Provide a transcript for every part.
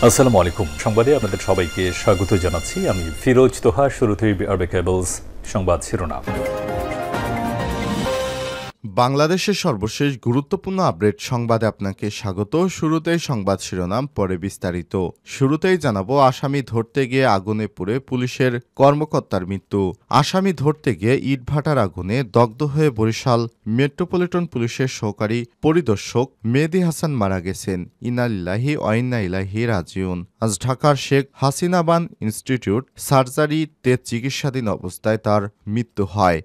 আসসালামু আলাইকুম। সংবাদে আপনাদের সবাইকে স্বাগত জানাচ্ছি। আমি ফিরোজ তোহা। শুরুতেই আরবে কেবলস সংবাদ শিরোনাম। বাংলাদেশের সর্বশেষ গুরুত্বপূর্ণ আপডেট সংবাদে আপনাকে স্বাগত। শুরুতেই সংবাদ শিরোনাম, পরে বিস্তারিত। শুরুতেই জানাবো, আসামি ধরতে গিয়ে আগুনে পুড়ে পুলিশের কর্মকর্তার মৃত্যু। আসামি ধরতে গিয়ে ইটভাটার আগুনে দগ্ধ হয়ে বরিশাল মেট্রোপলিটন পুলিশের সহকারী পরিদর্শক মেহেদী হাসান মারা গেছেন। ইন্না লিল্লাহি ওয়া ইন্না ইলাইহি রাজিউন। আজ ঢাকার শেখ হাসিনা বার্ন ইনস্টিটিউট সার্জারিতে চিকিৎসাধীন অবস্থায় তার মৃত্যু হয়।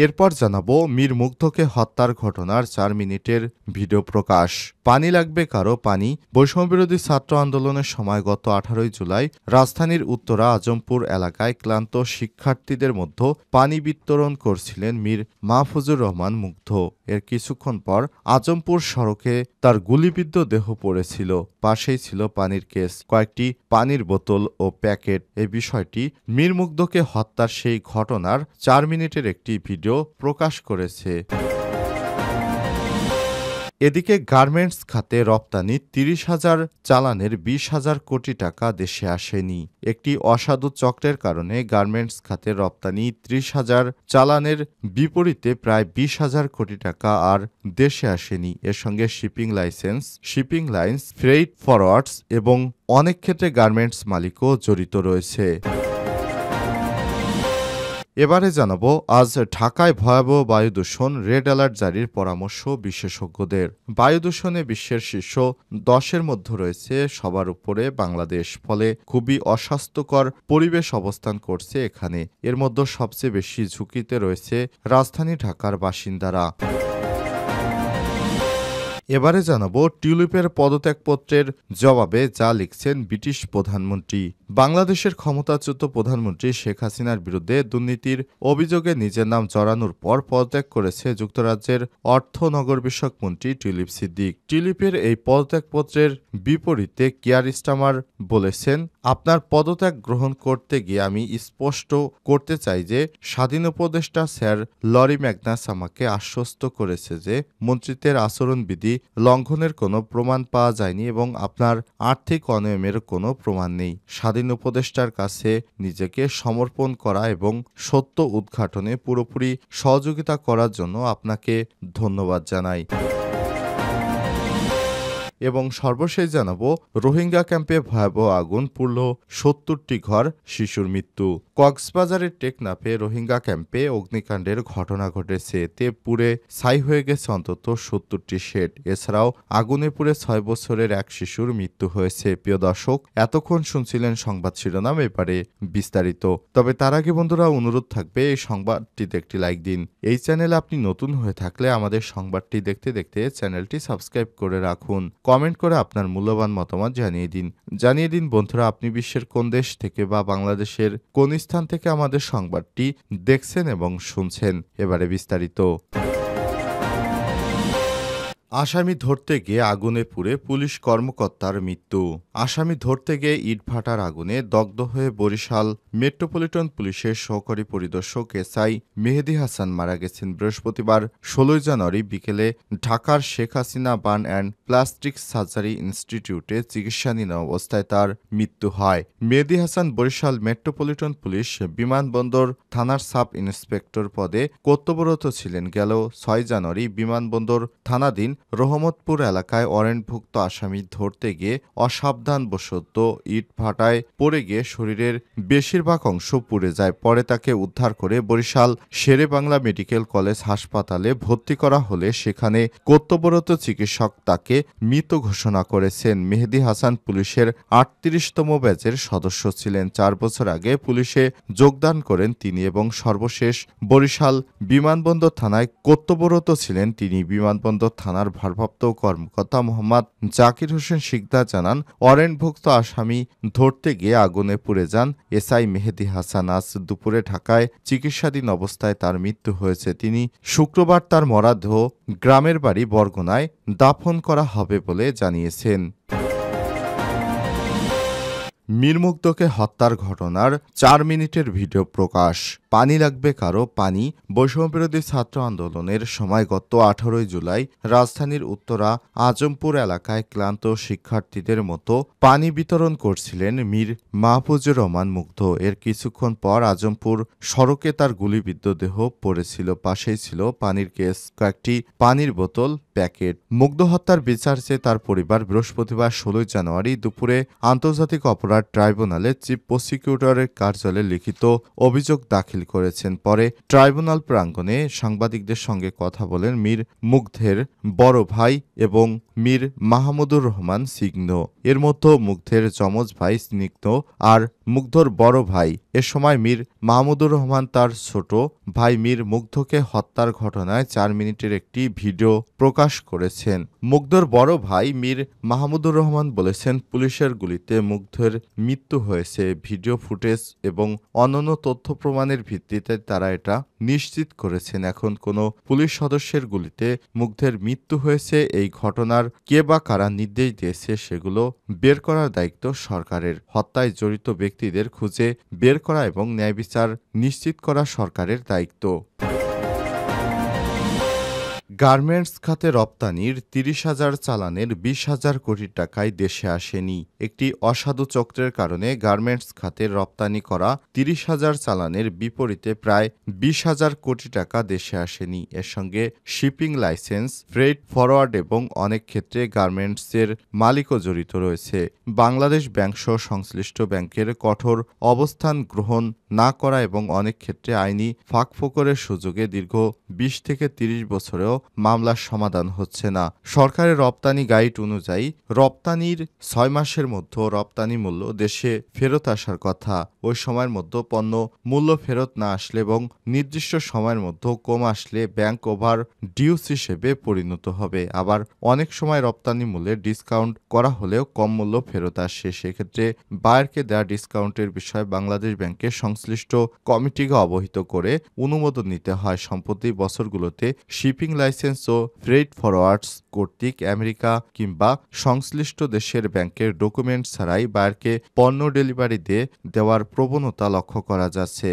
এরপর জানাবো, মীর মুগ্ধকে হত্যার ঘটনার 4 মিনিটের ভিডিও প্রকাশ। পানি লাগবে কারো পানি। বৈষম্যবিরোধী ছাত্র আন্দোলনের সময় গত 18 জুলাই রাজধানীর উত্তরা আজমপুর এলাকায় ক্লান্ত শিক্ষার্থীদের মধ্যে পানি বিতরণ করছিলেন মীর মাহফুজুর রহমান মুগ্ধ। এর কিছুক্ষণ পর আজমপুর সড়কে তার গুলিবিদ্ধ দেহ পড়েছিল। পাশেই ছিল পানির কেস, কয়েকটি পানির বোতল ও প্যাকেট। এই বিষয়টি মীর মুগ্ধকে হত্যার সেই ঘটনার 4 মিনিটের একটি ভিডিও প্রকাশ করেছে। এদিকে গার্মেন্টস খাতে রপ্তানি 30,000 চালানের 20,000 কোটি টাকা দেশে আসেনি। একটি অসাধু চক্রের কারণে গার্মেন্টস খাতে রপ্তানি 30,000 চালানের বিপরীতে প্রায় 20,000 কোটি টাকা আর দেশে আসেনি। এর সঙ্গে শিপিং লাইন্স, ফ্রেইট ফরওয়ার্ডস এবং অনেক ক্ষেত্রে গার্মেন্টস মালিকও জড়িত রয়েছে। এবারে জানাবো, আজ ঢাকায় ভয়াবহ বায়ু দূষণ, রেড অ্যালার্ট জারির পরামর্শ বিশেষজ্ঞদের। বায়ু দূষণে বিশ্বের শীর্ষ 10-এর মধ্যে রয়েছে সবার উপরে বাংলাদেশ। ফলে খুবই অস্বাস্থ্যকর পরিবেশ অবস্থান করছে এখানে। এর মধ্যে সবচেয়ে বেশি ঝুঁকিতে রয়েছে রাজধানী ঢাকার বাসিন্দারা। এবারে জানাবো, টিউলিপের পদত্যাগপত্রের জবাবে যা লিখছেন ব্রিটিশ প্রধানমন্ত্রী। বাংলাদেশের ক্ষমতাচ্যুত প্রধানমন্ত্রী শেখ হাসিনার বিরুদ্ধে দুর্নীতির অভিযোগে নিজের নাম জড়ানোর পর পদত্যাগ করেছে যুক্তরাজ্যের অর্থ নগর বিষয়ক মন্ত্রী টিউলিপ সিদ্দিক। টিউলিপের এই পদত্যাগপত্রের বিপরীতে কিয়ার স্টারমার বলেছেন, আপনার পদত্যাগ গ্রহণ করতে গিয়ে আমি স্পষ্ট করতে চাই যে স্বাধীন উপদেষ্টা স্যার লরি ম্যাগনাস আমাকে আশ্বস্ত করেছে যে মন্ত্রিত্বের আচরণবিধি লঙ্ঘনের কোনো প্রমাণ পাওয়া যায়নি এবং আপনার আর্থিক অনিয়মের কোনো প্রমাণ নেই। স্বাধীন উপদেষ্টার কাছে নিজেকে সমর্পণ করা এবং সত্য উদ্ঘাটনে পুরোপুরি সহযোগিতা করার জন্য আপনাকে ধন্যবাদ জানাই। এবং সর্বশেষ জানাবো, রোহিঙ্গা ক্যাম্পে ভয়াবহ আগুন, পুড়ল 70টি ঘর, শিশুর মৃত্যু। কক্সবাজারের টেকনাফে রোহিঙ্গা ক্যাম্পে অগ্নিকাণ্ডের ঘটনা ঘটেছে। এতে পুড়ে ছাই হয়ে গেছে অন্তত 70টি শেড। এছাড়াও আগুনে পুড়ে 6 বছরের এক শিশুর মৃত্যু হয়েছে। প্রিয় দর্শক, এতক্ষণ শুনছিলেন সংবাদ শিরোনাম, এবারে বিস্তারিত। তবে তার আগে বন্ধুরা, অনুরোধ থাকবে এই সংবাদটিতে একটি লাইক দিন। এই চ্যানেলে আপনি নতুন হয়ে থাকলে আমাদের সংবাদটি দেখতে দেখতে চ্যানেলটি সাবস্ক্রাইব করে রাখুন। কমেন্ট করে আপনার মূল্যবান মতামত জানিয়ে দিন বন্ধুরা, আপনি বিশ্বের কোন দেশ থেকে বা বাংলাদেশের কোন স্থান থেকে আমাদের সংবাদটি দেখছেন এবং শুনছেন। এবারে বিস্তারিত। আসামি ধরতে গিয়ে আগুনে পুড়ে পুলিশ কর্মকর্তার মৃত্যু। আসামি ধরতে গিয়ে ইটভাটার আগুনে দগ্ধ হয়ে বরিশাল মেট্রোপলিটন পুলিশের সহকারী পরিদর্শক এসআই মেহেদী হাসান মারা গেছেন বৃহস্পতিবার 16 জানুয়ারি বিকেলে ঢাকার Sheikh Hasina burn and plastic surgery ইনস্টিটিউটে চিকিৎসাধীন অবস্থায় তার মৃত্যু হয়। মেহেদী হাসান বরিশাল মেট্রোপলিটন পুলিশ বিমানবন্দর থানার সাব ইন্সপেক্টর পদে কর্তব্যরত ছিলেন। গেল 6 জানুয়ারি বিমানবন্দর থানাধীন রহমতপুর এলাকায় ওয়ারেন্টভুক্ত আসামি ধরতে গিয়ে অসাবধানবশত ইট ভাটায় পড়ে গিয়ে শরীরের বেশিরভাগ অংশ পুড়ে যায়। পরে তাকে উদ্ধার করে বরিশাল শেরেবাংলা মেডিকেল কলেজ হাসপাতালে ভর্তি করা হলে সেখানে কর্তব্যরত চিকিৎসক তাকে মৃত ঘোষণা করেছেন। মেহেদী হাসান পুলিশের 38তম ব্যাচের সদস্য ছিলেন। 4 বছর আগে পুলিশে যোগদান করেন তিনি এবং সর্বশেষ বরিশাল বিমানবন্দর থানায় কর্তব্যরত ছিলেন তিনি। বিমানবন্দর থানার ভারপ্রাপ্ত কর্মকর্তা মোহাম্মদ জাকির হোসেন শিকদার জানান, ওয়ারেন্টভুক্ত আসামি ধরতে গিয়ে আগুনে পুড়ে যান এসআই মেহেদী হাসান। আজ দুপুরে ঢাকায় চিকিৎসাধীন অবস্থায় তার মৃত্যু হয়েছে। তিনি শুক্রবার তার মরদেহ গ্রামের বাড়ি বরগুনায় দাফন করা হবে বলে জানিয়েছেন। মীর মুগ্ধকে হত্যার ঘটনার 4 মিনিটের ভিডিও প্রকাশ। পানি লাগবে কারো পানি। বৈষম্যবিরোধী ছাত্র আন্দোলনের সময় গত 18 জুলাই রাজধানীর উত্তরা আজমপুর এলাকায় ক্লান্ত শিক্ষার্থীদের মতো পানি বিতরণ করছিলেন মীর মাহফুজুর রহমান মুগ্ধ। এর কিছুক্ষণ পর আজমপুর সড়কে তার গুলিবিদ্ধ দেহ পড়েছিল। পাশেই ছিল পানির কেস, কয়েকটি পানির বোতল, প্যাকেট। মুগ্ধ হত্যার বিচার চেয়ে তার পরিবার বৃহস্পতিবার 16 জানুয়ারি দুপুরে আন্তর্জাতিক অপরাধ ট্রাইব্যুনালে চিফ প্রসিকিউটরের কার্যালয়ে লিখিত অভিযোগ দাখিল করেছেন। পরে ট্রাইব্যুনাল প্রাঙ্গণে সাংবাদিকদের সঙ্গে কথা বলেন মীর মুগ্ধের বড় ভাই এবং মীর মাহমুদুর রহমান সিগ্ন। এর মধ্যে মুগ্ধের যমজ ভাই স্নিগ্ধ আর মুগ্ধর বড় ভাই। এ সময় মীর মাহমুদুর রহমান তার ছোট ভাই মীর মুগ্ধকে হত্যার ঘটনায় 4 মিনিটের একটি ভিডিও প্রকাশ করেছেন। মুগ্ধর বড় ভাই মীর মাহমুদুর রহমান বলেছেন, পুলিশের গুলিতে মুগ্ধের মৃত্যু হয়েছে। ভিডিও ফুটেজ এবং অন্যান্য তথ্য প্রমাণের ভিত্তিতে তারা এটা নিশ্চিত করেছেন। এখন কোনো পুলিশ সদস্যের গুলিতে মুগ্ধের মৃত্যু হয়েছে, এই ঘটনার কে বা কারা নির্দেশ দিয়েছে সেগুলো বের করার দায়িত্ব সরকারের। হত্যায় জড়িত ব্যক্তিদের খুঁজে বের করা এবং ন্যায় বিচার নিশ্চিত করা সরকারের দায়িত্ব। গার্মেন্টস খাতে রপ্তানির 30,000 চালানের 20,000 কোটি টাকায় দেশে আসেনি। একটি অসাধু চক্রের কারণে গার্মেন্টস খাতে রপ্তানি করা 30,000 চালানের বিপরীতে প্রায় 20,000 কোটি টাকা দেশে আসেনি। এর সঙ্গে শিপিং লাইসেন্স, ফ্রেট ফরওয়ার্ড এবং অনেক ক্ষেত্রে গার্মেন্টসের মালিকও জড়িত রয়েছে। বাংলাদেশ ব্যাংকসহ সংশ্লিষ্ট ব্যাংকের কঠোর অবস্থান গ্রহণ না করা এবং অনেক ক্ষেত্রে আইনি ফাঁকফোকরের সুযোগে দীর্ঘ 20 থেকে 30 বছরেও মামলার সমাধান হচ্ছে না। সরকারের রপ্তানি গাইড অনুযায়ী রপ্তানির 6 মাসের মধ্যে রপ্তানি মূল্য দেশে ফেরত আসার কথা। ওই সময়ের মধ্যে পণ্য মূল্য ফেরত না আসলে এবং নির্দিষ্ট সময়ের মধ্যে কম আসলে ব্যাংক ওভার ডিউস হিসেবে পরিণত হবে। আবার অনেক সময় রপ্তানি মূল্যে ডিসকাউন্ট করা হলেও কম মূল্য ফেরত আসে। সেক্ষেত্রে বায়ারকে দেওয়া ডিসকাউন্টের বিষয়ে বাংলাদেশ ব্যাংকের সংশ্লিষ্ট কমিটিকে অবহিত করে অনুমোদন নিতে হয়। সম্প্রতি বছরগুলোতে শিপিং লাইসেন্স ও ফ্রেট ফরওয়ার্ডস কর্তৃক আমেরিকা কিংবা সংশ্লিষ্ট দেশের ব্যাংকের ডকুমেন্ট ছাড়াই বায়ারকে পণ্য ডেলিভারি দিয়ে দেওয়ার প্রবণতা লক্ষ্য করা যাচ্ছে।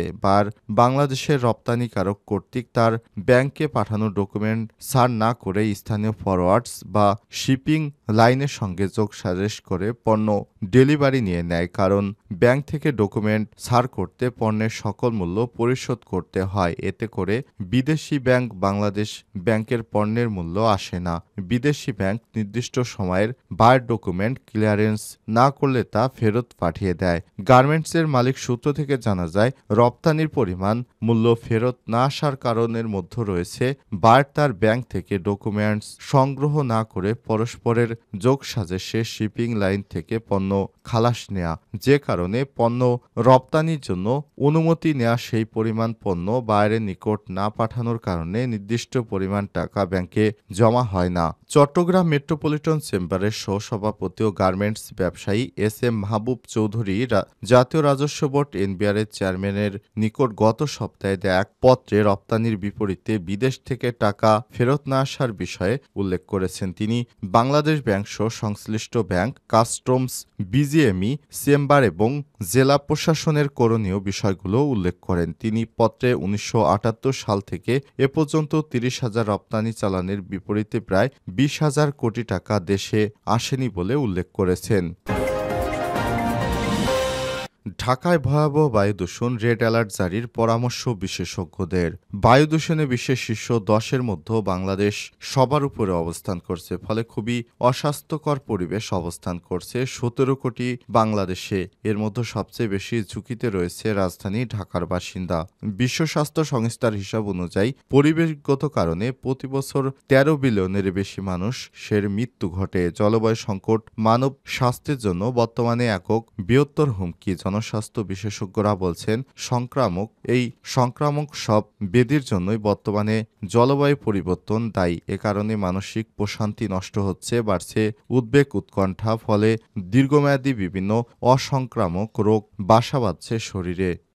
বাংলাদেশের রপ্তানিকারক কর্তৃক তার ব্যাংকে পাঠানো ডকুমেন্ট ছাড় না করে স্থানীয় ফরওয়ার্ডস বা শিপিং লাইনের সঙ্গে যোগসাজশ করে পণ্য ডেলিভারি নিয়ে নেয়। কারণ ব্যাংক থেকে ডকুমেন্ট ছাড় করতে পণ্যের সকল মূল্য পরিশোধ করতে হয়। এতে করে বিদেশি ব্যাংক বাংলাদেশ ব্যাংকের পণ্যের মূল্য আসে না। বিদেশি ব্যাংক নির্দিষ্ট সময়ের বায়ার ডকুমেন্ট ক্লিয়ারেন্স না করলে তা ফেরত পাঠিয়ে দেয়। গার্মেন্টসের মালিক সূত্র থেকে জানা যায়, রপ্তানির পরিমাণ মূল্য ফেরত না আসার কারণের মধ্যে রয়েছে বায়ার তার ব্যাংক থেকে ডকুমেন্টস সংগ্রহ না করে পরস্পরের যোগসাজশে শিপিং লাইন থেকে পণ্য খালাস নেয়া, যে কারণে পণ্য রপ্তানির জন্য অনুমতি নেওয়া সেই পরিমাণ পণ্য বায়ারের নিকট না পাঠানোর কারণে নির্দিষ্ট পরিমাণ টাকা ব্যাংকে জমা হয় না। চট্টগ্রাম মেট্রোপলিটন চেম্বারের সহসভাপতি ও গার্মেন্টস ব্যবসায়ী এস.এম. মাহবুব চৌধুরী জাতীয় রাজস্ব বোর্ড এনবিআরের চেয়ারম্যানের নিকট গত সপ্তাহে দেয়া এক পত্রে রপ্তানির বিপরীতে বিদেশ থেকে টাকা ফেরত না আসার বিষয়ে উল্লেখ করেছেন। তিনি বাংলাদেশ ব্যাংকসহ সংশ্লিষ্ট ব্যাংক, কাস্টমস, বিজিএমই, চেম্বার এবং জেলা প্রশাসনের করণীয় বিষয়গুলো উল্লেখ করেন। তিনি পত্রে 1978 সাল থেকে এ পর্যন্ত 30,000 রপ্তানি চালানের বিপরীতে প্রায় 20,000 কোটি টাকা দেশে আসেনি বলে উল্লেখ করেছেন। ঢাকায় ভয়াবহ বায়ু দূষণ, রেড অ্যালার্ট জারির পরামর্শ বিশেষজ্ঞদের। বায়ু দূষণে বিশ্বের শীর্ষ 10-এর মধ্যে বাংলাদেশ সবার উপরে অবস্থান করছে। ফলে খুবই অস্বাস্থ্যকর পরিবেশ অবস্থান করছে 17 কোটি বাংলাদেশে। এর মধ্যে সবচেয়ে বেশি ঝুঁকিতে রয়েছে রাজধানী ঢাকার বাসিন্দা। বিশ্ব স্বাস্থ্য সংস্থার হিসাব অনুযায়ী পরিবেশগত কারণে প্রতি বছর 13 বিলিয়নের বেশি মানুষের মৃত্যু ঘটে। জলবায়ু সংকট মানব স্বাস্থ্যের জন্য বর্তমানে একক বৃহত্তর হুমকি। জনস্বাস্থ্য বিশেষজ্ঞরা বলছেন, সংক্রামক সব ব্যাধির জন্যই বর্তমানে জলবায়ু পরিবর্তন দায়ী। এ কারণে মানসিক প্রশান্তি নষ্ট হচ্ছে, বাড়ছে উদ্বেগ, উৎকণ্ঠা। ফলে দীর্ঘমেয়াদী বিভিন্ন অসংক্রামক রোগ বাসা বাঁধছে শরীরে।